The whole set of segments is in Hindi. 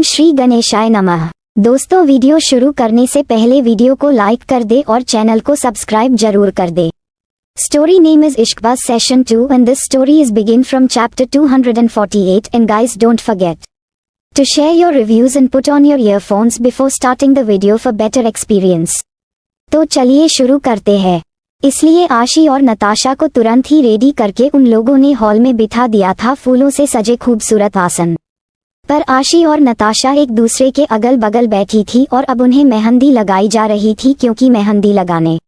श्री गणेशाय नमः। दोस्तों, वीडियो शुरू करने से पहले वीडियो को लाइक कर दे और चैनल को सब्सक्राइब जरूर कर दे। Story name is Ishqbaz Session 2 and this story is begin from chapter 248 and guys don't forget to share your reviews and put on your earphones before starting the video for better experience। तो चलिए शुरू करते हैं। इसलिए आशी और नताशा को तुरंत ही रेडी करके उन लोगों ने हॉल में बिठा दिया था फूलों से सजे खूबसूरत आसन पर। आशी और नताशा एक दूसरे के अगल बगल बैठी थी और अब उन्हें मेहंदी लगाई जा रही थी, क्योंकि मेहंदी लगाने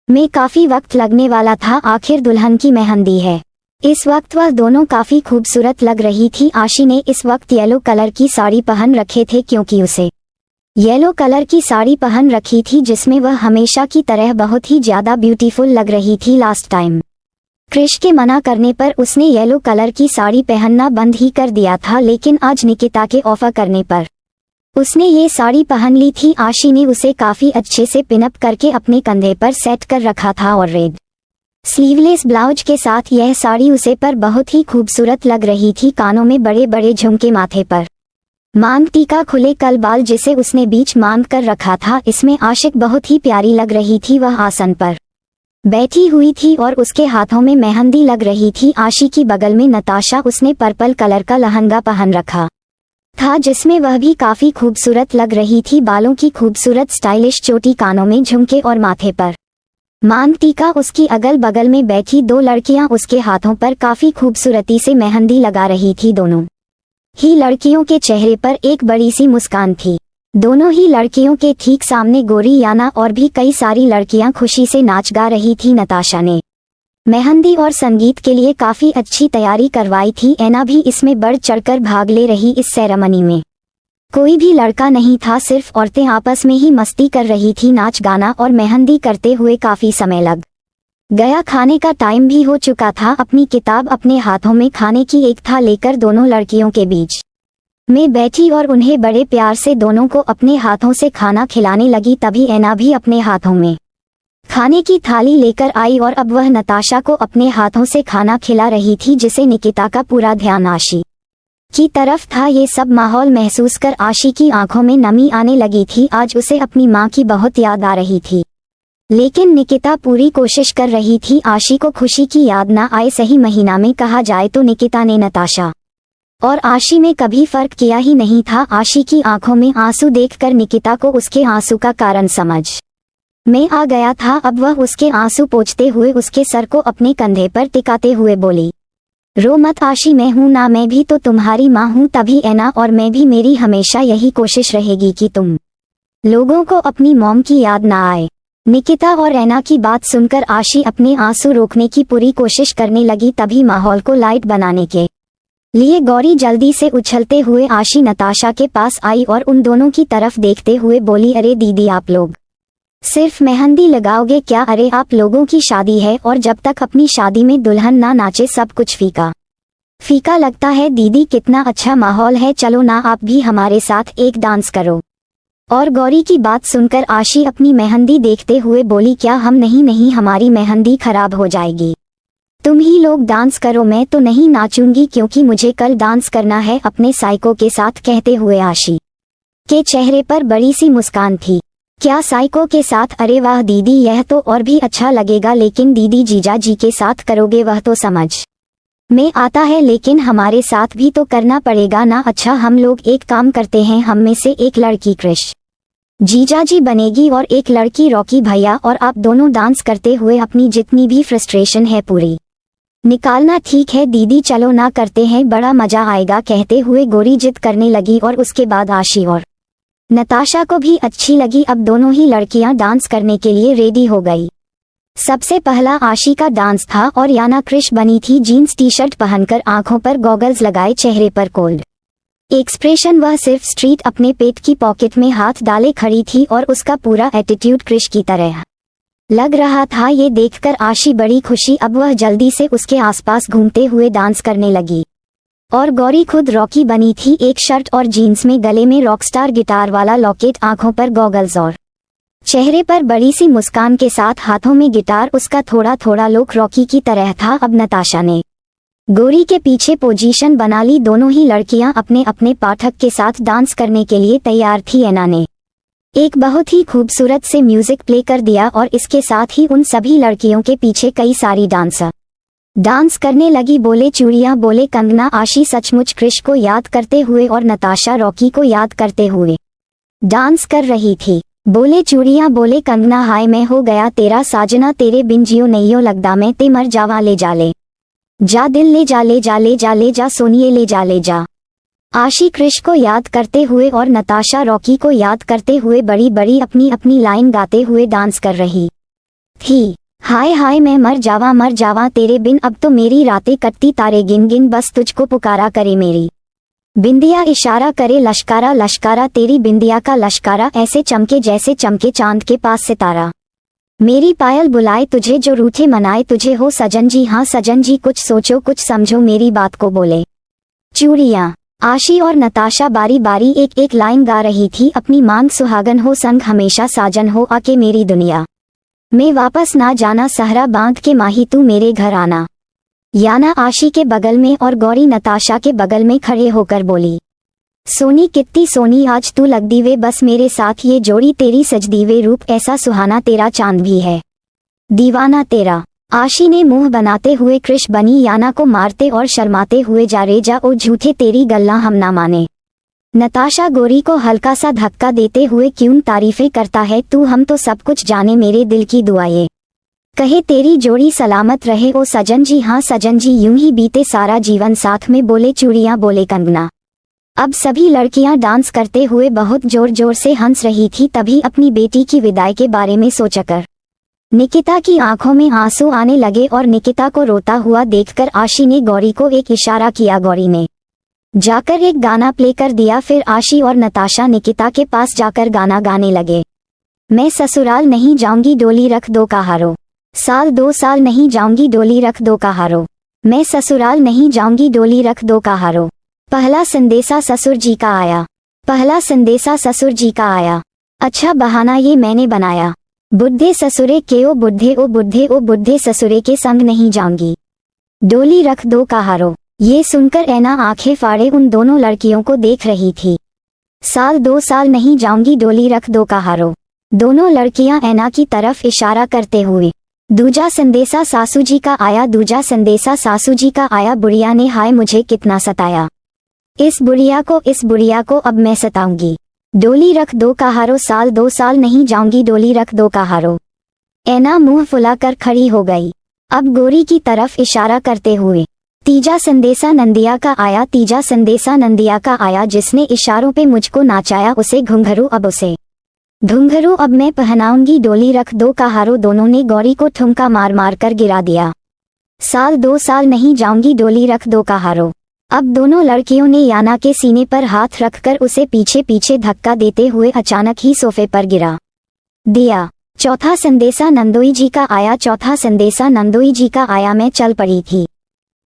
में काफी वक्त लगने वाला था। आखिर दुल्हन की मेहंदी है। इस वक्त वह दोनों काफी खूबसूरत लग रही थी। आशी ने इस वक्त येलो कलर की साड़ी पहन रखे थे, क्योंकि उसे येलो कलर की साड़ी पहन रखी थी जिसमें वह हमेशा की तरह बहुत ही ज्यादा ब्यूटीफुल लग रही थी। लास्ट टाइम क्रिश के मना करने पर उसने येलो कलर की साड़ी पहनना बंद ही कर दिया था, लेकिन आज निकिता के ऑफर करने पर उसने ये साड़ी पहन ली थी। आशी ने उसे काफी अच्छे से पिनअप करके अपने कंधे पर सेट कर रखा था और रेड स्लीवलेस ब्लाउज के साथ यह साड़ी उसे पर बहुत ही खूबसूरत लग रही थी। कानों में बड़े बड़े झुमके, माथे पर मांग टीका, खुले कल बाल जिसे उसने बीच मांग कर रखा था, इसमें आशिक बहुत ही प्यारी लग रही थी। वह आसन पर बैठी हुई थी और उसके हाथों में मेहंदी लग रही थी। आशी की बगल में नताशा, उसने पर्पल कलर का लहंगा पहन रखा था जिसमें वह भी काफी खूबसूरत लग रही थी। बालों की खूबसूरत स्टाइलिश चोटी, कानों में झुमके और माथे पर मांग टीका। उसकी अगल बगल में बैठी दो लड़कियां उसके हाथों पर काफी खूबसूरती से मेहंदी लगा रही थी। दोनों ही लड़कियों के चेहरे पर एक बड़ी सी मुस्कान थी। दोनों ही लड़कियों के ठीक सामने गोरी, याना और भी कई सारी लड़कियां खुशी से नाच गा रही थी। नताशा ने मेहंदी और संगीत के लिए काफी अच्छी तैयारी करवाई थी। ऐना भी इसमें बढ़ चढ़कर भाग ले रही। इस सेरेमनी में कोई भी लड़का नहीं था, सिर्फ औरतें आपस में ही मस्ती कर रही थी, नाच गाना और मेहंदी करते हुए। काफी समय लग गया, खाने का टाइम भी हो चुका था। अपनी किताब अपने हाथों में खाने की एक था लेकर दोनों लड़कियों के बीच में बैठी और उन्हें बड़े प्यार से दोनों को अपने हाथों से खाना खिलाने लगी। तभी ऐना भी अपने हाथों में खाने की थाली लेकर आई और अब वह नताशा को अपने हाथों से खाना खिला रही थी, जिसे निकिता का पूरा ध्यान आशी की तरफ था। ये सब माहौल महसूस कर आशी की आंखों में नमी आने लगी थी। आज उसे अपनी माँ की बहुत याद आ रही थी, लेकिन निकिता पूरी कोशिश कर रही थी आशी को खुशी की याद ना आए। सही महीना में कहा जाए तो निकिता ने नताशा और आशी में कभी फर्क किया ही नहीं था। आशी की आंखों में आंसू देखकर निकिता को उसके आंसू का कारण समझ में आ गया था। अब वह उसके आंसू पोंछते हुए उसके सर को अपने कंधे पर टिकाते हुए बोली, रो मत आशी, मैं हूं ना, मैं भी तो तुम्हारी माँ हूं। तभी ऐना और मैं भी, मेरी हमेशा यही कोशिश रहेगी कि तुम लोगों को अपनी मॉम की याद ना आए। निकिता और ऐना की बात सुनकर आशी अपने आंसू रोकने की पूरी कोशिश करने लगी। तभी माहौल को लाइट बनाने के लिए गौरी जल्दी से उछलते हुए आशी नताशा के पास आई और उन दोनों की तरफ देखते हुए बोली, अरे दीदी, आप लोग सिर्फ मेहंदी लगाओगे क्या? अरे आप लोगों की शादी है और जब तक अपनी शादी में दुल्हन ना नाचे सब कुछ फीका फीका लगता है। दीदी कितना अच्छा माहौल है, चलो ना आप भी हमारे साथ एक डांस करो। और गौरी की बात सुनकर आशी अपनी मेहंदी देखते हुए बोली, क्या हम? नहीं नहीं, हमारी मेहंदी खराब हो जाएगी, तुम ही लोग डांस करो, मैं तो नहीं नाचूंगी क्योंकि मुझे कल डांस करना है अपने साइको के साथ। कहते हुए आशी के चेहरे पर बड़ी सी मुस्कान थी। क्या साइको के साथ? अरे वाह दीदी, यह तो और भी अच्छा लगेगा, लेकिन दीदी जीजा जी के साथ करोगे वह तो समझ में आता है, लेकिन हमारे साथ भी तो करना पड़ेगा ना। अच्छा, हम लोग एक काम करते हैं, हम में से एक लड़की क्रिश जीजा जी बनेगी और एक लड़की रॉकी भैया, और आप दोनों डांस करते हुए अपनी जितनी भी फ्रस्ट्रेशन है पूरी निकालना। ठीक है दीदी, चलो ना करते हैं, बड़ा मजा आएगा। कहते हुए गोरी जिद करने लगी और उसके बाद आशी और नताशा को भी अच्छी लगी। अब दोनों ही लड़कियां डांस करने के लिए रेडी हो गई। सबसे पहला आशी का डांस था और याना क्रिश बनी थी, जीन्स टी शर्ट पहनकर, आंखों पर गॉगल्स लगाए, चेहरे पर कोल्ड एक्सप्रेशन। वह सिर्फ स्ट्रीट अपने पेट की पॉकेट में हाथ डाले खड़ी थी और उसका पूरा एटीट्यूड क्रिश की तरह लग रहा था। ये देखकर आशी बड़ी खुशी। अब वह जल्दी से उसके आसपास घूमते हुए डांस करने लगी और गौरी खुद रॉकी बनी थी, एक शर्ट और जीन्स में, गले में रॉकस्टार गिटार वाला लॉकेट, आंखों पर गॉगल्स और चेहरे पर बड़ी सी मुस्कान के साथ हाथों में गिटार। उसका थोड़ा थोड़ा लुक रॉकी की तरह था। अब नताशा ने गोरी के पीछे पोजीशन बना ली। दोनों ही लड़कियां अपने अपने पाठक के साथ डांस करने के लिए तैयार थी। ऐना ने एक बहुत ही खूबसूरत से म्यूजिक प्ले कर दिया और इसके साथ ही उन सभी लड़कियों के पीछे कई सारी डांसर डांस करने लगी। बोले चूड़ियां, बोले कंगना, आशी सचमुच क्रिश को याद करते हुए और नताशा रॉकी को याद करते हुए डांस कर रही थी। बोले चूड़ियां, बोले कंगना, हाय मैं हो गया तेरा साजना, तेरे बिन जियो नैयो लगदा मैं, ते मर जावा ले जा ले जा, दिल ले जा ले जा ले जा ले जा, सोनिए ले जा ले जा। आशी क्रिश को याद करते हुए और नताशा रॉकी को याद करते हुए बड़ी बड़ी अपनी अपनी लाइन गाते हुए डांस कर रही थी। हाय हाय मैं मर जावा तेरे बिन, अब तो मेरी रातें कटती तारे गिन गिन, बस तुझको पुकारा करे मेरी बिंदिया, इशारा करे लश्कारा लश्कारा, तेरी बिंदिया का लश्कारा ऐसे चमके जैसे चमके चांद के पास सितारा। मेरी पायल बुलाए तुझे, जो रूठे मनाए तुझे हो सजन जी, हाँ सजन जी, कुछ सोचो कुछ समझो, मेरी बात को बोले चूड़ियां। आशी और नताशा बारी बारी एक एक लाइन गा रही थी। अपनी मांग सुहागन हो, संग हमेशा साजन हो, आके मेरी दुनिया में वापस ना जाना, सहरा बांध के माही तू मेरे घर आना। याना आशी के बगल में और गौरी नताशा के बगल में खड़े होकर बोली, सोनी कित्ती सोनी आज तू लगदी वे, बस मेरे साथ ये जोड़ी, तेरी सजदी वे रूप ऐसा सुहाना, तेरा चांद भी है दीवाना तेरा। आशी ने मुंह बनाते हुए क्रिश बनी याना को मारते और शर्माते हुए, जा रे जा ओ झूठे, तेरी गल्ला हम ना माने। नताशा गोरी को हल्का सा धक्का देते हुए, क्यों तारीफें करता है तू, हम तो सब कुछ जाने, मेरे दिल की दुआएं कहे तेरी जोड़ी सलामत रहे ओ सजन जी, हाँ सजन जी, यूं ही बीते सारा जीवन साथ में, बोले चूड़ियां, बोले कंगना। अब सभी लड़कियां डांस करते हुए बहुत जोर जोर से हंस रही थी। तभी अपनी बेटी की विदाई के बारे में सोचकर निकिता की आंखों में आंसू आने लगे और निकिता को रोता हुआ देखकर आशी ने गौरी को एक इशारा किया। गौरी ने जाकर एक गाना प्ले कर दिया। फिर आशी और नताशा निकिता के पास जाकर गाना गाने लगे। मैं ससुराल नहीं जाऊंगी, डोली रख दो कहारो, साल 2 साल नहीं जाऊंगी, डोली रख दो कहारो, मैं ससुराल नहीं जाऊंगी, डोली रख दो कहारो। पहला संदेशा ससुर जी का आया, पहला संदेशा ससुर जी का आया, अच्छा बहाना ये मैंने बनाया, बुढ़े ससुरे के ओ बुढ़े ओ बुढ़े ओ बुढ़े ससुरे के संग नहीं जाऊंगी, डोली रख दो कहारो। ये सुनकर ऐना आंखें फाड़े उन दोनों लड़कियों को देख रही थी। साल 2 साल नहीं जाऊंगी, डोली रख दो कहारो। दोनों लड़कियां ऐना की तरफ इशारा करते हुए। दूजा संदेशा सासू जी का आया, दूजा संदेशा सासू जी का आया, बुढ़िया ने हाय मुझे कितना सताया, इस बुढ़िया को अब मैं सताऊंगी, डोली रख दो कहारो, साल 2 साल नहीं जाऊंगी, डोली रख दो कहारो। ऐना मुंह फुलाकर खड़ी हो गई, अब गोरी की तरफ इशारा करते हुए। तीजा संदेशा नंदिया का आया, तीजा संदेशा नंदिया का आया, जिसने इशारों पे मुझको नाचाया, उसे घुंघरू अब मैं पहनाऊंगी, डोली रख दो कहारो। दोनों ने गौरी को ठुमका मार मार कर गिरा दिया। साल 2 साल नहीं जाऊंगी, डोली रख दो कहारो। अब दोनों लड़कियों ने याना के सीने पर हाथ रखकर उसे पीछे पीछे धक्का देते हुए अचानक ही सोफे पर गिरा दिया। चौथा संदेशा नंदोई जी का आया, चौथा संदेशा नंदोई जी का आया, मैं चल पड़ी थी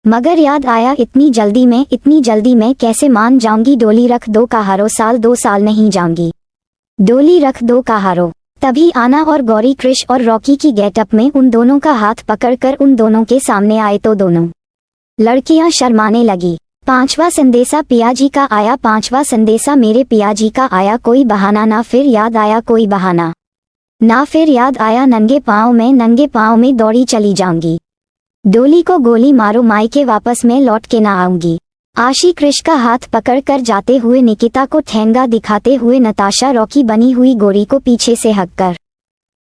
मगर याद आया इतनी जल्दी मैं कैसे मान जाऊंगी, डोली रख दो कहारो, साल 2 साल नहीं जाऊंगी, डोली रख दो कहारो। तभी आना और गौरी क्रिश और रॉकी की गेटअप में उन दोनों का हाथ पकड़कर उन दोनों के सामने आए तो दोनों लड़कियां शर्माने लगी। पांचवा संदेशा पिया जी का आया, पांचवा संदेशा मेरे पिया जी का आया, कोई बहाना ना, फिर याद आया कोई बहाना ना, फिर याद आया नंगे पाँव में दौड़ी चली जाऊंगी, डोली को गोली मारो मायके वापस मैं लौट के ना आऊंगी। आशी क्रिश का हाथ पकड़कर जाते हुए निकिता को ठेंगा दिखाते हुए नताशा रॉकी बनी हुई गोरी को पीछे से हक कर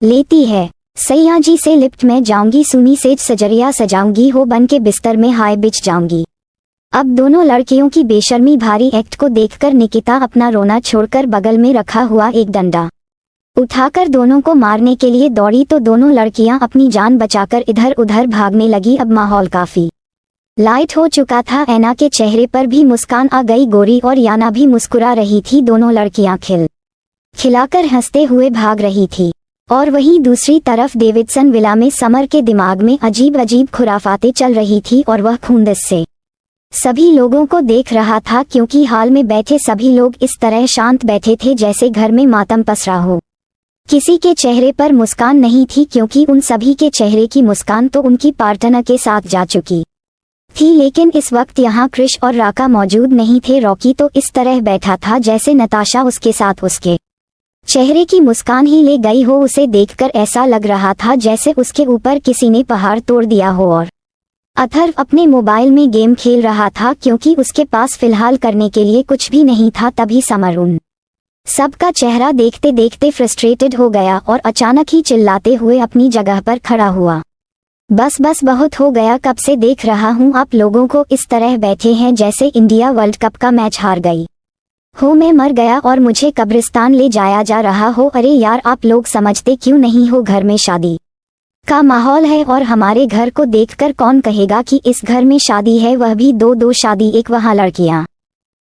लेती है। सैया जी से लिप्ट में जाऊंगी, सुनी सेज सजरिया सजाऊंगी, हो बन के बिस्तर में हाय बिछ जाऊंगी। अब दोनों लड़कियों की बेशर्मी भारी एक्ट को देखकर निकिता अपना रोना छोड़कर बगल में रखा हुआ एक डंडा उठाकर दोनों को मारने के लिए दौड़ी तो दोनों लड़कियां अपनी जान बचाकर इधर उधर भागने लगी। अब माहौल काफी लाइट हो चुका था। ऐना के चेहरे पर भी मुस्कान आ गई, गोरी और याना भी मुस्कुरा रही थी। दोनों लड़कियां खिलाकर हंसते हुए भाग रही थी और वहीं दूसरी तरफ डेविडसन विला में समर के दिमाग में अजीब अजीब खुराफातें चल रही थी और वह खुंदस से सभी लोगों को देख रहा था, क्योंकि हाल में बैठे सभी लोग इस तरह शांत बैठे थे जैसे घर में मातम पसरा हो। किसी के चेहरे पर मुस्कान नहीं थी, क्योंकि उन सभी के चेहरे की मुस्कान तो उनकी पार्टनर के साथ जा चुकी थी, लेकिन इस वक्त यहाँ क्रिश और राका मौजूद नहीं थे। रॉकी तो इस तरह बैठा था जैसे नताशा उसके साथ उसके चेहरे की मुस्कान ही ले गई हो। उसे देखकर ऐसा लग रहा था जैसे उसके ऊपर किसी ने पहाड़ तोड़ दिया हो। और अथर्व अपने मोबाइल में गेम खेल रहा था क्योंकि उसके पास फिलहाल करने के लिए कुछ भी नहीं था। तभी समर उन सबका चेहरा देखते देखते फ्रस्ट्रेटेड हो गया और अचानक ही चिल्लाते हुए अपनी जगह पर खड़ा हुआ। बस बस बहुत हो गया, कब से देख रहा हूँ आप लोगों को इस तरह बैठे हैं जैसे इंडिया वर्ल्ड कप का मैच हार गई हो, मैं मर गया और मुझे कब्रिस्तान ले जाया जा रहा हो। अरे यार, आप लोग समझते क्यों नहीं हो? घर में शादी का माहौल है और हमारे घर को देखकर कौन कहेगा कि इस घर में शादी है, वह भी दो शादी। एक वहाँ लड़कियाँ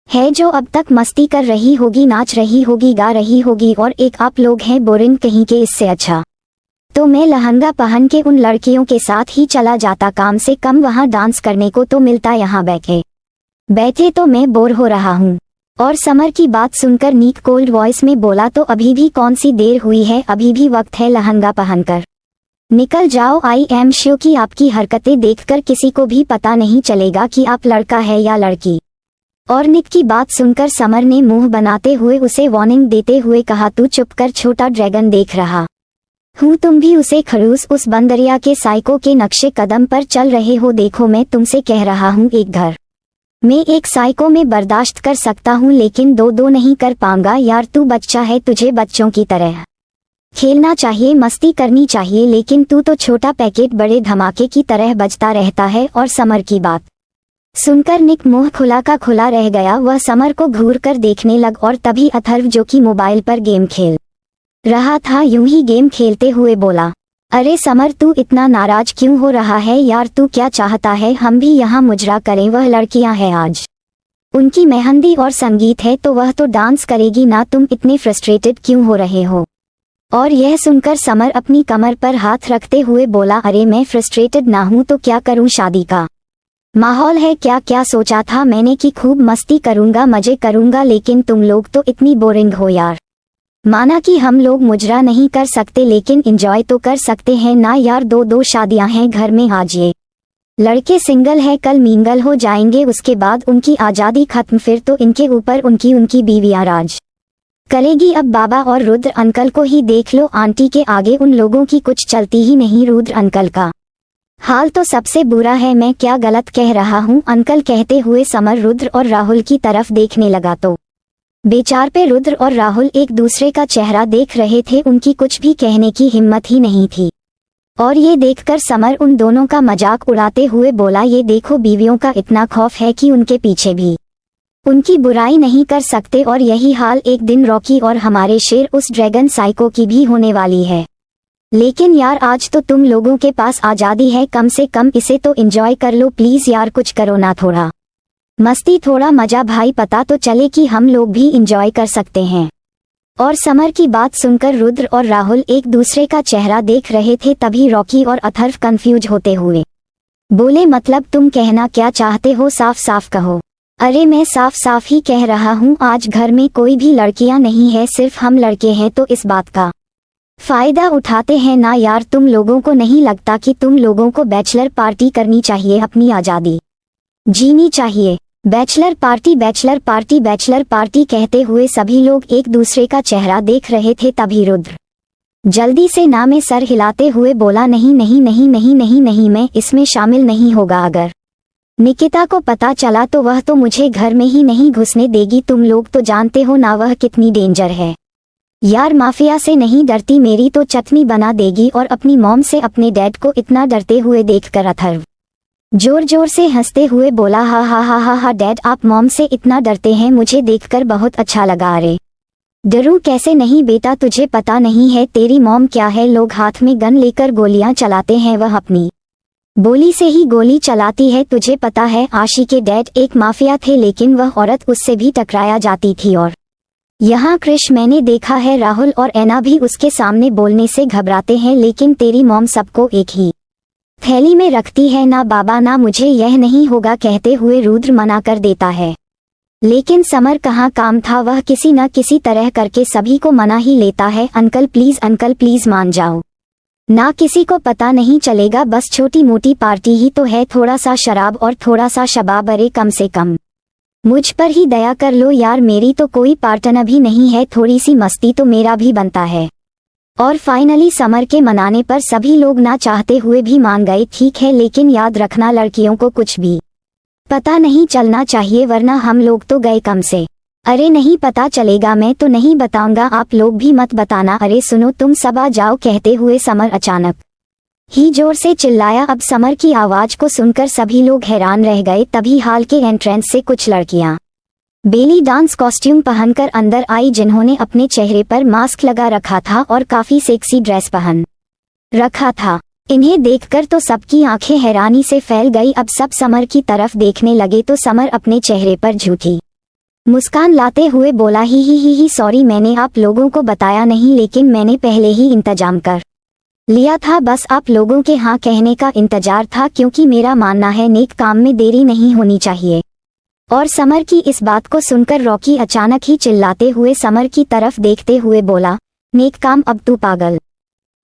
है जो अब तक मस्ती कर रही होगी, नाच रही होगी, गा रही होगी, और एक आप लोग हैं बोरिंग कहीं के। इससे अच्छा तो मैं लहंगा पहन के उन लड़कियों के साथ ही चला जाता, कम से कम वहाँ डांस करने को तो मिलता। यहाँ बैठे बैठे तो मैं बोर हो रहा हूँ। और समर की बात सुनकर नीक कोल्ड वॉइस में बोला, तो अभी भी कौन सी देर हुई है, अभी भी वक्त है लहंगा पहनकर निकल जाओ। आई एम श्योर कि आपकी हरकतें देखकर किसी को भी पता नहीं चलेगा कि आप लड़का है या लड़की। और निक की बात सुनकर समर ने मुंह बनाते हुए उसे वार्निंग देते हुए कहा, तू चुप कर, छोटा ड्रैगन देख रहा हूँ, तुम भी उसे खड़ूस उस बंदरिया के साइको के नक्शे कदम पर चल रहे हो। देखो, मैं तुमसे कह रहा हूँ, एक घर में एक साइको में बर्दाश्त कर सकता हूँ, लेकिन दो नहीं कर पाऊंगा। यार तू बच्चा है, तुझे बच्चों की तरह खेलना चाहिए, मस्ती करनी चाहिए, लेकिन तू तो छोटा पैकेट बड़े धमाके की तरह बजता रहता है। और समर की बात सुनकर निक मुंह खुला का खुला रह गया। वह समर को घूर कर देखने लग और तभी अथर्व, जो कि मोबाइल पर गेम खेल रहा था, यूं ही गेम खेलते हुए बोला, अरे समर, तू इतना नाराज क्यों हो रहा है यार? तू क्या चाहता है हम भी यहाँ मुजरा करें? वह लड़कियां हैं, आज उनकी मेहंदी और संगीत है तो वह तो डांस करेगी ना, तुम इतने फ्रस्ट्रेटेड क्यों हो रहे हो? और यह सुनकर समर अपनी कमर पर हाथ रखते हुए बोला, अरे मैं फ्रस्ट्रेटेड ना हूँ तो क्या करूँ, शादी का माहौल है। क्या क्या सोचा था मैंने कि खूब मस्ती करूँगा, मजे करूँगा, लेकिन तुम लोग तो इतनी बोरिंग हो यार। माना कि हम लोग मुजरा नहीं कर सकते, लेकिन एंजॉय तो कर सकते हैं ना यार। दो शादियां हैं घर में, आज ये लड़के सिंगल है, कल मिंगल हो जाएंगे, उसके बाद उनकी आज़ादी खत्म, फिर तो इनके ऊपर उनकी बीवियां राज करेगी। अब बाबा और रुद्र अंकल को ही देख लो, आंटी के आगे उन लोगों की कुछ चलती ही नहीं। रुद्र अंकल का हाल तो सबसे बुरा है, मैं क्या गलत कह रहा हूँ अंकल? कहते हुए समर रुद्र और राहुल की तरफ देखने लगा तो बेचार पे रुद्र और राहुल एक दूसरे का चेहरा देख रहे थे, उनकी कुछ भी कहने की हिम्मत ही नहीं थी। और ये देखकर समर उन दोनों का मजाक उड़ाते हुए बोला, ये देखो, बीवियों का इतना खौफ है कि उनके पीछे भी उनकी बुराई नहीं कर सकते, और यही हाल एक दिन रॉकी और हमारे शेर उस ड्रैगन साइको की भी होने वाली है। लेकिन यार, आज तो तुम लोगों के पास आज़ादी है, कम से कम इसे तो एंजॉय कर लो प्लीज यार, कुछ करो ना, थोड़ा मस्ती, थोड़ा मजा, भाई पता तो चले कि हम लोग भी एंजॉय कर सकते हैं। और समर की बात सुनकर रुद्र और राहुल एक दूसरे का चेहरा देख रहे थे। तभी रॉकी और अथर्व कंफ्यूज होते हुए बोले, मतलब तुम कहना क्या चाहते हो? साफ साफ कहो। अरे मैं साफ साफ ही कह रहा हूँ, आज घर में कोई भी लड़कियां नहीं है, सिर्फ हम लड़के हैं, तो इस बात का फायदा उठाते हैं ना यार। तुम लोगों को नहीं लगता कि तुम लोगों को बैचलर पार्टी करनी चाहिए, अपनी आज़ादी जीनी चाहिए? Bachelor party, bachelor party, bachelor party कहते हुए सभी लोग एक दूसरे का चेहरा देख रहे थे। तभी रुद्र जल्दी से ना में सर हिलाते हुए बोला, नहीं नहीं नहीं नहीं नहीं नहीं, मैं इसमें शामिल नहीं होगा। अगर निकिता को पता चला तो वह तो मुझे घर में ही नहीं घुसने देगी। तुम लोग तो जानते हो ना वह कितनी डेंजर है यार, माफिया से नहीं डरती, मेरी तो चटनी बना देगी। और अपनी मॉम से अपने डैड को इतना डरते हुए देखकर अथर्व जोर जोर से हंसते हुए बोला, हा हा हा हा हा, डैड आप मॉम से इतना डरते हैं, मुझे देखकर बहुत अच्छा लगा। अरे डरूं कैसे नहीं बेटा, तुझे पता नहीं है तेरी मॉम क्या है, लोग हाथ में गन लेकर गोलियां चलाते हैं, वह अपनी बोली से ही गोली चलाती है। तुझे पता है आशी के डैड एक माफिया थे, लेकिन वह औरत उससे भी टकराया जाती थी। और यहाँ क्रिश मैंने देखा है, राहुल और ऐना भी उसके सामने बोलने से घबराते हैं, लेकिन तेरी मॉम सबको एक ही थैली में रखती है ना बाबा, ना मुझे यह नहीं होगा कहते हुए रुद्र मना कर देता है। लेकिन समर कहाँ काम था, वह किसी न किसी तरह करके सभी को मना ही लेता है। अंकल प्लीज मान जाओ। ना किसी को पता नहीं चलेगा, बस छोटी मोटी पार्टी ही तो है, थोड़ा सा शराब और थोड़ा सा शबाब, अरे कम से कम मुझ पर ही दया कर लो यार, मेरी तो कोई पार्टनर भी नहीं है, थोड़ी सी मस्ती तो मेरा भी बनता है। और फाइनली समर के मनाने पर सभी लोग ना चाहते हुए भी मान गए। ठीक है, लेकिन याद रखना लड़कियों को कुछ भी पता नहीं चलना चाहिए, वरना हम लोग तो गए कम से। अरे नहीं पता चलेगा, मैं तो नहीं बताऊंगा, आप लोग भी मत बताना। अरे सुनो तुम सब आ जाओ, कहते हुए समर अचानक ही जोर से चिल्लाया। अब समर की आवाज को सुनकर सभी लोग हैरान रह गए। तभी हॉल के एंट्रेंस से कुछ लड़कियां बेली डांस कॉस्ट्यूम पहनकर अंदर आई, जिन्होंने अपने चेहरे पर मास्क लगा रखा था और काफी सेक्सी ड्रेस पहन रखा था। इन्हें देखकर तो सबकी आंखें हैरानी से फैल गई। अब सब समर की तरफ देखने लगे तो समर अपने चेहरे पर झूठी मुस्कान लाते हुए बोला, ही सॉरी, मैंने आप लोगों को बताया नहीं, लेकिन मैंने पहले ही इंतजाम कर लिया था, बस आप लोगों के हाँ कहने का इंतजार था, क्योंकि मेरा मानना है नेक काम में देरी नहीं होनी चाहिए। और समर की इस बात को सुनकर रॉकी अचानक ही चिल्लाते हुए समर की तरफ देखते हुए बोला, नेक काम? अब तू पागल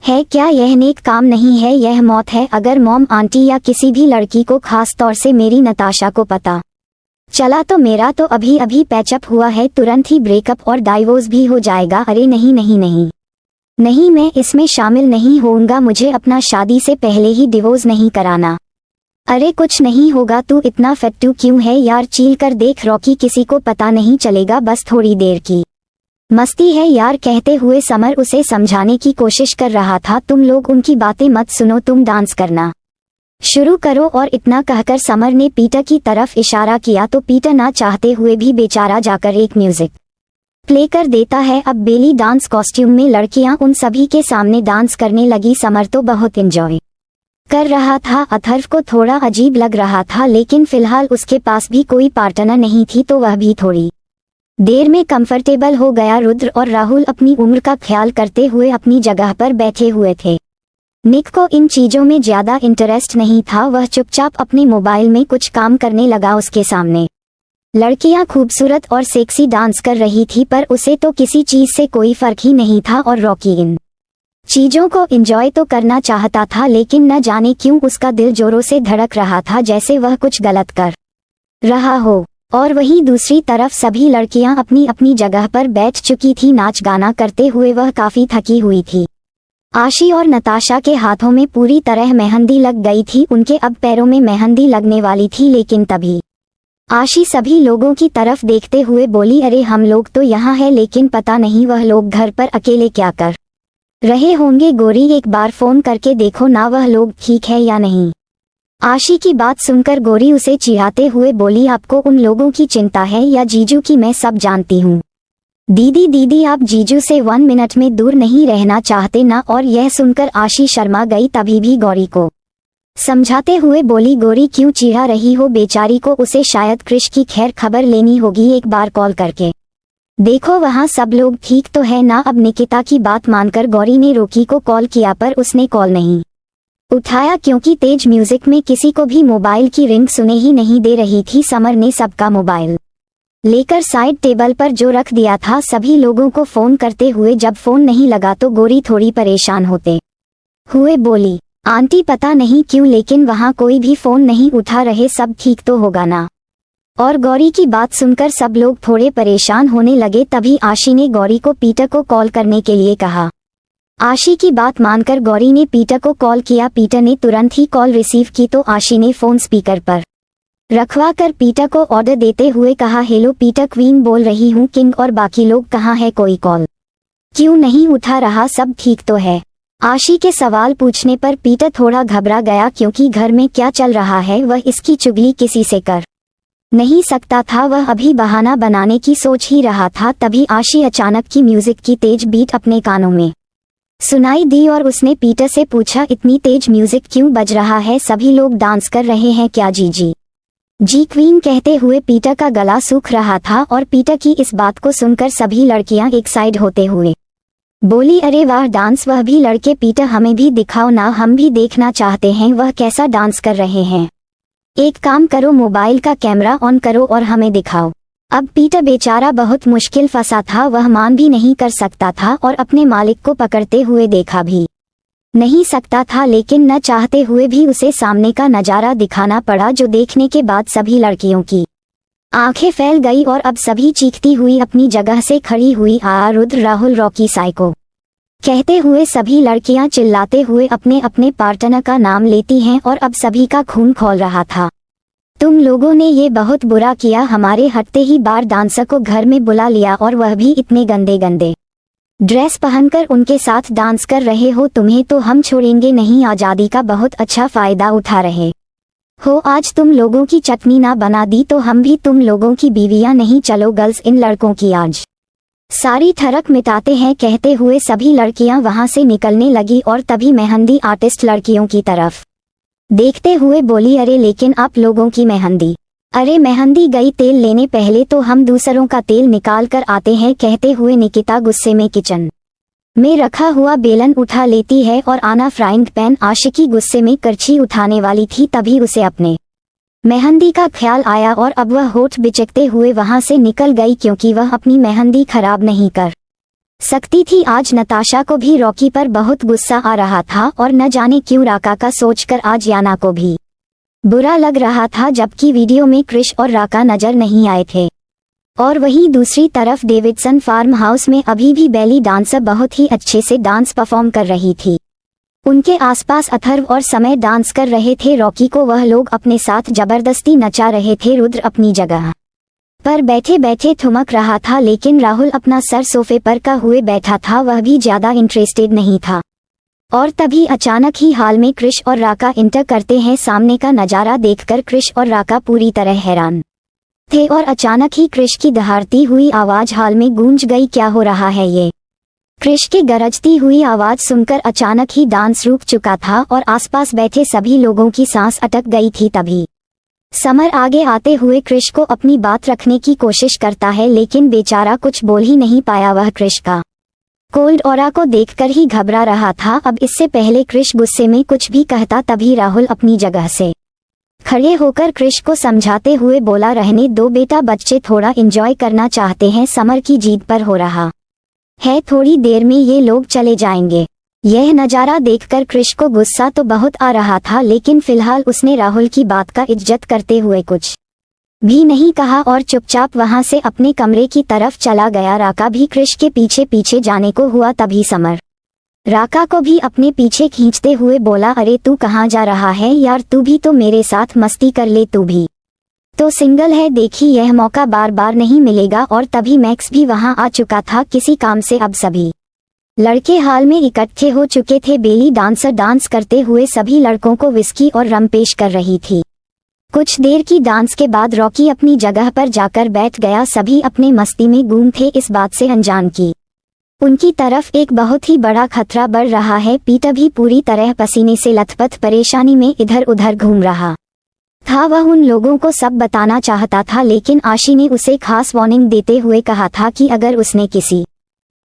है क्या? यह नेक काम नहीं है, यह मौत है। अगर मॉम, आंटी या किसी भी लड़की को, खास तौर से मेरी नताशा को पता चला तो मेरा तो अभी अभी पैचअप हुआ है, तुरंत ही ब्रेकअप और डाइवोर्स भी हो जाएगा। अरे नहीं नहीं नहीं नहीं, मैं इसमें शामिल नहीं होऊंगा, मुझे अपना शादी से पहले ही डिवोर्स नहीं कराना। अरे कुछ नहीं होगा, तू इतना फट्टू क्यों है यार, चील कर देख रॉकी, किसी को पता नहीं चलेगा, बस थोड़ी देर की मस्ती है यार। कहते हुए समर उसे समझाने की कोशिश कर रहा था, तुम लोग उनकी बातें मत सुनो, तुम डांस करना शुरू करो। और इतना कहकर समर ने पीटर की तरफ इशारा किया तो पीटर ना चाहते हुए भी बेचारा जाकर एक म्यूजिक प्ले कर देता है। अब बेली डांस कॉस्ट्यूम में लड़कियां उन सभी के सामने डांस करने लगी। समर तो बहुत एंजॉय कर रहा था, अथर्व को थोड़ा अजीब लग रहा था, लेकिन फिलहाल उसके पास भी कोई पार्टनर नहीं थी तो वह भी थोड़ी देर में कंफर्टेबल हो गया। रुद्र और राहुल अपनी उम्र का ख्याल करते हुए अपनी जगह पर बैठे हुए थे। निक को इन चीजों में ज्यादा इंटरेस्ट नहीं था, वह चुपचाप अपने मोबाइल में कुछ काम करने लगा। उसके सामने लड़कियां खूबसूरत और सेक्सी डांस कर रही थी, पर उसे तो किसी चीज से कोई फर्क ही नहीं था और रॉकी इन चीजों को एंजॉय तो करना चाहता था, लेकिन न जाने क्यों उसका दिल जोरों से धड़क रहा था, जैसे वह कुछ गलत कर रहा हो। और वहीं दूसरी तरफ सभी लड़कियां अपनी अपनी जगह पर बैठ चुकी थी, नाच गाना करते हुए वह काफी थकी हुई थी। आशी और नताशा के हाथों में पूरी तरह मेहंदी लग गई थी, उनके अब पैरों में मेहंदी लगने वाली थी, लेकिन तभी आशी सभी लोगों की तरफ देखते हुए बोली, अरे हम लोग तो यहाँ हैं, लेकिन पता नहीं वह लोग घर पर अकेले क्या कर रहे होंगे। गोरी एक बार फोन करके देखो ना, वह लोग ठीक है या नहीं। आशी की बात सुनकर गोरी उसे चिढ़ाते हुए बोली, आपको उन लोगों की चिंता है या जीजू की? मैं सब जानती हूँ। दीदी आप जीजू से 1 मिनट में दूर नहीं रहना चाहते ना? और यह सुनकर आशी शर्मा गई। तभी भी गौरी को समझाते हुए बोली, गोरी क्यों चिढ़ा रही हो बेचारी को, उसे शायद कृष की खैर खबर लेनी होगी, एक बार कॉल करके देखो वहाँ सब लोग ठीक तो है ना? अब निकिता की बात मानकर गौरी ने रॉकी को कॉल किया, पर उसने कॉल नहीं उठाया, क्योंकि तेज म्यूजिक में किसी को भी मोबाइल की रिंग सुने ही नहीं दे रही थी। समर ने सबका मोबाइल लेकर साइड टेबल पर जो रख दिया था, सभी लोगों को फोन करते हुए जब फोन नहीं लगा तो गौरी थोड़ी परेशान होते हुए बोली, आंटी पता नहीं क्यों लेकिन वहाँ कोई भी फोन नहीं उठा रहे, सब ठीक तो होगा ना? और गौरी की बात सुनकर सब लोग थोड़े परेशान होने लगे। तभी आशी ने गौरी को पीटर को कॉल करने के लिए कहा। आशी की बात मानकर गौरी ने पीटर को कॉल किया। पीटर ने तुरंत ही कॉल रिसीव की तो आशी ने फोन स्पीकर पर रखवा कर पीटर को ऑर्डर देते हुए कहा, हेलो पीटर, क्वीन बोल रही हूँ, किंग और बाकी लोग कहाँ है? कोई कॉल क्यों नहीं उठा रहा? सब ठीक तो है? आशी के सवाल पूछने पर पीटर थोड़ा घबरा गया, क्योंकि घर में क्या चल रहा है वह इसकी चुगली किसी से कर नहीं सकता था। वह अभी बहाना बनाने की सोच ही रहा था, तभी आशी अचानक की म्यूजिक की तेज बीट अपने कानों में सुनाई दी और उसने पीटर से पूछा, इतनी तेज म्यूजिक क्यों बज रहा है? सभी लोग डांस कर रहे हैं क्या? जी क्वीन कहते हुए पीटर का गला सूख रहा था, और पीटर की इस बात को सुनकर सभी लड़कियां एक साइड होते हुए बोली, अरे वाह डांस, वह भी लड़के? पीटर हमें भी दिखाओ ना, हम भी देखना चाहते हैं वह कैसा डांस कर रहे हैं। एक काम करो, मोबाइल का कैमरा ऑन करो और हमें दिखाओ। अब पीटर बेचारा बहुत मुश्किल फंसा था, वह मान भी नहीं कर सकता था और अपने मालिक को पकड़ते हुए देखा भी नहीं सकता था, लेकिन न चाहते हुए भी उसे सामने का नजारा दिखाना पड़ा, जो देखने के बाद सभी लड़कियों की आंखें फैल गई और अब सभी चीखती हुई अपनी जगह से खड़ी हुई। रुद्र, राहुल, रॉकी, साइको कहते हुए सभी लड़कियां चिल्लाते हुए अपने अपने पार्टनर का नाम लेती हैं और अब सभी का खून खौल रहा था। तुम लोगों ने ये बहुत बुरा किया, हमारे हटते ही बार डांसर को घर में बुला लिया और वह भी इतने गंदे गंदे ड्रेस पहनकर उनके साथ डांस कर रहे हो, तुम्हें तो हम छोड़ेंगे नहीं। आज़ादी का बहुत अच्छा फायदा उठा रहे हो, आज तुम लोगों की चटनी ना बना दी तो हम भी तुम लोगों की बीवियां नहीं। चलो गर्ल्स, इन लड़कों की आज सारी ठरक मिटाते हैं। कहते हुए सभी लड़कियां वहां से निकलने लगी और तभी मेहंदी आर्टिस्ट लड़कियों की तरफ देखते हुए बोली, अरे लेकिन आप लोगों की मेहंदी, अरे मेहंदी गई, तेल लेने पहले तो हम दूसरों का तेल निकाल कर आते हैं। कहते हुए निकिता गुस्से में किचन में रखा हुआ बेलन उठा लेती है और आना फ्राइंग पैन। आशिकी गुस्से में करछी उठाने वाली थी, तभी उसे अपने मेहंदी का ख्याल आया और अब वह होठ बिचकते हुए वहां से निकल गई, क्योंकि वह अपनी मेहंदी खराब नहीं कर सकती थी। आज नताशा को भी रॉकी पर बहुत गुस्सा आ रहा था और न जाने क्यों राका का सोचकर आज याना को भी बुरा लग रहा था, जबकि वीडियो में क्रिश और राका नजर नहीं आए थे। और वहीं दूसरी तरफ डेविडसन फार्म हाउस में अभी भी बेली डांसर बहुत ही अच्छे से डांस परफॉर्म कर रही थी। उनके आसपास अथर्व और समय डांस कर रहे थे। रॉकी को वह लोग अपने साथ जबरदस्ती नचा रहे थे। रुद्र अपनी जगह पर बैठे बैठे ठुमक रहा था, लेकिन राहुल अपना सर सोफे पर का हुए बैठा था, वह भी ज्यादा इंटरेस्टेड नहीं था। और तभी अचानक ही हाल में क्रिश और राका इंटर करते हैं। सामने का नजारा देखकर क्रिश और राका पूरी तरह हैरान थे और अचानक ही क्रिश की दहाड़ती हुई आवाज हाल में गूंज गई, क्या हो रहा है ये? क्रिश की गरजती हुई आवाज सुनकर अचानक ही डांस रुक चुका था और आसपास बैठे सभी लोगों की सांस अटक गई थी। तभी समर आगे आते हुए क्रिश को अपनी बात रखने की कोशिश करता है, लेकिन बेचारा कुछ बोल ही नहीं पाया। वह क्रिश का कोल्ड ऑरा को देखकर ही घबरा रहा था। अब इससे पहले क्रिश गुस्से में कुछ भी कहता, तभी राहुल अपनी जगह से खड़े होकर क्रिश को समझाते हुए बोला, रहने दो बेटा, बच्चे थोड़ा एंजॉय करना चाहते हैं, समर की जीद पर हो रहा है, थोड़ी देर में ये लोग चले जाएंगे। यह नज़ारा देखकर क्रिश को गुस्सा तो बहुत आ रहा था, लेकिन फिलहाल उसने राहुल की बात का इज्जत करते हुए कुछ भी नहीं कहा और चुपचाप वहां से अपने कमरे की तरफ चला गया। राका भी क्रिश के पीछे पीछे जाने को हुआ, तभी समर राका को भी अपने पीछे खींचते हुए बोला, अरे तू कहाँ जा रहा है यार, तू भी तो मेरे साथ मस्ती कर ले, तू भी तो सिंगल है, देखी यह मौका बार बार नहीं मिलेगा। और तभी मैक्स भी वहां आ चुका था किसी काम से। अब सभी लड़के हाल में इकट्ठे हो चुके थे। बेली डांसर डांस करते हुए सभी लड़कों को विस्की और रम पेश कर रही थी। कुछ देर की डांस के बाद रॉकी अपनी जगह पर जाकर बैठ गया। सभी अपने मस्ती में गुम थे, इस बात से अनजान की उनकी तरफ एक बहुत ही बड़ा खतरा बढ़ रहा है। पीटर भी पूरी तरह पसीने से लथपथ परेशानी में इधर उधर घूम रहा था। वह उन लोगों को सब बताना चाहता था, लेकिन आशी ने उसे खास वार्निंग देते हुए कहा था कि अगर उसने किसी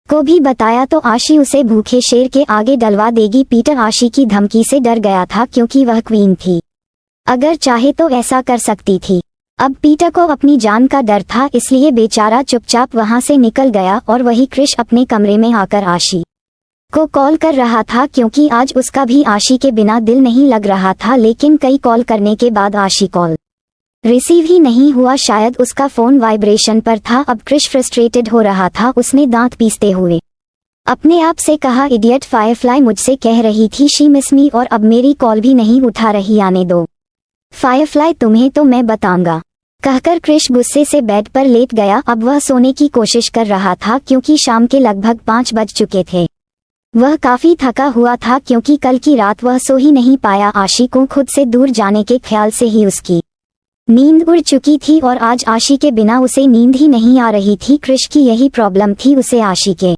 को भी बताया तो आशी उसे भूखे शेर के आगे डलवा देगी। पीटर आशी की धमकी से डर गया था, क्योंकि वह क्वीन थी, अगर चाहे तो ऐसा कर सकती थी। अब पीटर को अपनी जान का डर था, इसलिए बेचारा चुपचाप वहां से निकल गया। और वही क्रिश अपने कमरे में आकर आशी को कॉल कर रहा था, क्योंकि आज उसका भी आशी के बिना दिल नहीं लग रहा था। लेकिन कई कॉल करने के बाद आशी कॉल रिसीव ही नहीं हुआ, शायद उसका फोन वाइब्रेशन पर था। अब क्रिश फ्रस्ट्रेटेड हो रहा था। उसने दांत पीसते हुए अपने आप से कहा, इडियट, फायरफ्लाई मुझसे कह रही थी शी मिस मी, और अब मेरी कॉल भी नहीं उठा रही, आने दो फायरफ्लाई, तुम्हें तो मैं बताऊंगा, कहकर क्रिश गुस्से से बेड पर लेट गया। अब वह सोने की कोशिश कर रहा था, क्योंकि शाम के लगभग 5 बज चुके थे। वह काफी थका हुआ था, क्योंकि कल की रात वह सो ही नहीं पाया। आशी को खुद से दूर जाने के ख्याल से ही उसकी नींद उड़ चुकी थी और आज आशी के बिना उसे नींद ही नहीं आ रही थी। क्रिश की यही प्रॉब्लम थी, उसे आशी के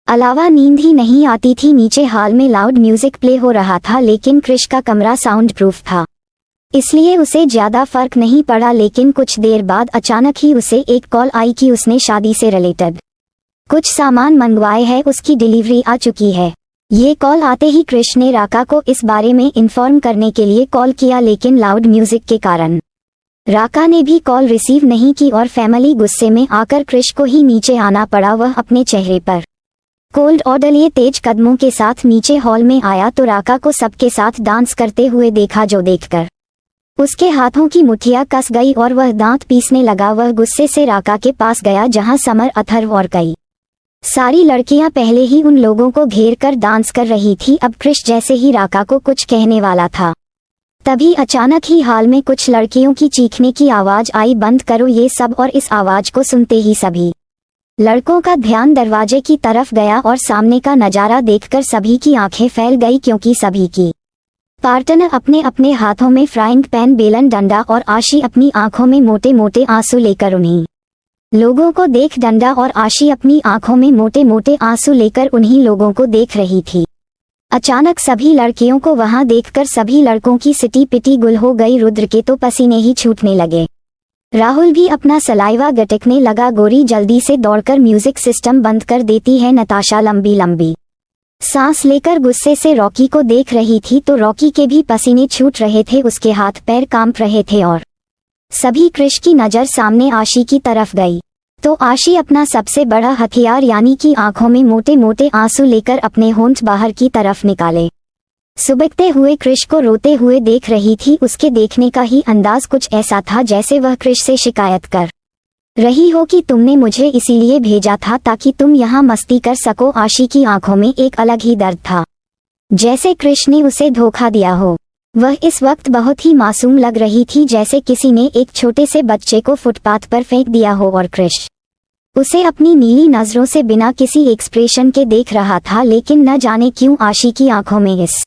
अलावा नींद ही नहीं आती थी। नीचे हॉल में लाउड म्यूजिक प्ले हो रहा था, लेकिन क्रिश का कमरा साउंड प्रूफ था, इसलिए उसे ज्यादा फर्क नहीं पड़ा। लेकिन कुछ देर बाद अचानक ही उसे एक कॉल आई कि उसने शादी से रिलेटेड कुछ सामान मंगवाए हैं, उसकी डिलीवरी आ चुकी है। ये कॉल आते ही क्रिश ने राका को इस बारे में इन्फॉर्म करने के लिए कॉल किया, लेकिन लाउड म्यूजिक के कारण राका ने भी कॉल रिसीव नहीं की और फैमिली गुस्से में आकर क्रिश को ही नीचे आना पड़ा। वह अपने चेहरे पर कोल्ड ऑर्डर तेज कदमों के साथ नीचे हॉल में आया तो राका को सबके साथ डांस करते हुए देखा, जो देखकर उसके हाथों की मुट्ठियां कस गई और वह दांत पीसने लगा। वह गुस्से से राका के पास गया जहां समर, अथर्व और कई सारी लड़कियां पहले ही उन लोगों को घेर कर डांस कर रही थी। अब क्रिश जैसे ही राका को कुछ कहने वाला था, तभी अचानक ही हॉल में कुछ लड़कियों की चीखने की आवाज आई, बंद करो ये सब। और इस आवाज को सुनते ही सभी लड़कों का ध्यान दरवाजे की तरफ गया और सामने का नजारा देखकर सभी की आंखें फैल गई, क्योंकि सभी की पार्टनर अपने अपने हाथों में फ्राइंग पैन, बेलन, डंडा और आशी अपनी आंखों में मोटे मोटे आंसू लेकर उन्हीं लोगों को देख डंडा और आशी अपनी आंखों में मोटे मोटे आंसू लेकर उन्हीं लोगों को देख रही थी। अचानक सभी लड़कियों को वहां देखकर सभी लड़कों की सिटी पिटी गुल हो गई। रुद्र के तो पसीने ही छूटने लगे। राहुल भी अपना सलाइवा गटकने लगा। गोरी जल्दी से दौड़कर म्यूजिक सिस्टम बंद कर देती है। नताशा लंबी लंबी सांस लेकर गुस्से से रॉकी को देख रही थी, तो रॉकी के भी पसीने छूट रहे थे, उसके हाथ पैर कांप रहे थे। और सभी क्रिश की नजर सामने आशी की तरफ गई, तो आशी अपना सबसे बड़ा हथियार यानी कि आंखों में मोटे मोटे आंसू लेकर अपने होंठ बाहर की तरफ निकाले सुबकते हुए क्रिश को रोते हुए देख रही थी। उसके देखने का ही अंदाज कुछ ऐसा था जैसे वह क्रिश से शिकायत कर रही हो कि तुमने मुझे इसीलिए भेजा था ताकि तुम यहाँ मस्ती कर सको। आशी की आंखों में एक अलग ही दर्द था, जैसे क्रिश ने उसे धोखा दिया हो। वह इस वक्त बहुत ही मासूम लग रही थी, जैसे किसी ने एक छोटे से बच्चे को फुटपाथ पर फेंक दिया हो और क्रिश उसे अपनी नीली नजरों से बिना किसी एक्सप्रेशन के देख रहा था। लेकिन न जाने क्यों आशी की आंखों में इस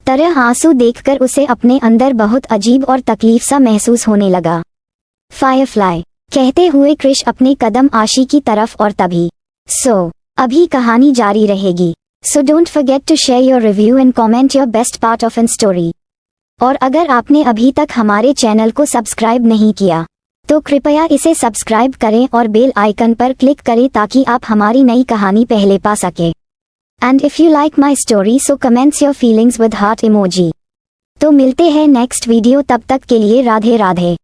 तरह आंसू देखकर उसे अपने अंदर बहुत अजीब और तकलीफ सा महसूस होने लगा। फायरफ्लाई कहते हुए क्रिश अपने कदम आशी की तरफ, और तभी अभी कहानी जारी रहेगी। So don't forget to share your review and comment your best part of an story. और अगर आपने अभी तक हमारे चैनल को सब्सक्राइब नहीं किया तो कृपया इसे सब्सक्राइब करें और बेल आइकन पर क्लिक करें ताकि आप हमारी नई कहानी पहले पा सके। And if you like my story so comments your feelings with heart emoji. तो मिलते हैं नेक्स्ट वीडियो, तब तक के लिए राधे राधे।